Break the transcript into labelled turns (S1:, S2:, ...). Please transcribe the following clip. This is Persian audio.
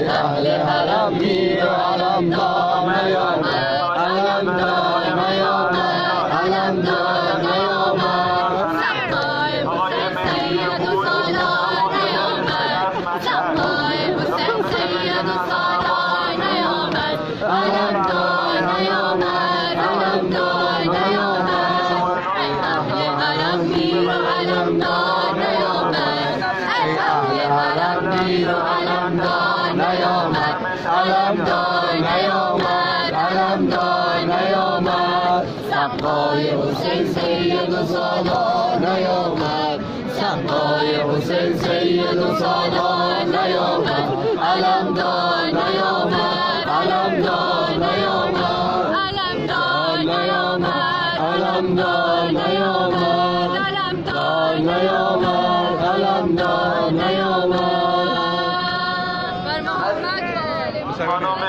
S1: اهل حرم میر و علمدار نیامد، علمدار نیامد، علمدار نیامد.
S2: سقای حسین سید و سالار نیامد، سقای حسین سید و سالار نیامد، علمدار نیامد، علمدار نیامد. ای اهل حرم میر و علمدار نیامد، ای اهل حرم میر و علمدار نیامد، علمدار نیامد، علمدار نیامد.
S1: سقای حسین سید و سالار نیامد، سقای حسین سید و سالار نیامد، علمدار نیامد، علمدار نیامد،
S2: علمدار نیامد،
S1: علمدار نیامد،
S2: علمدار
S1: نیامد، علمدار نیامد.
S2: بر محمد و آل محمد.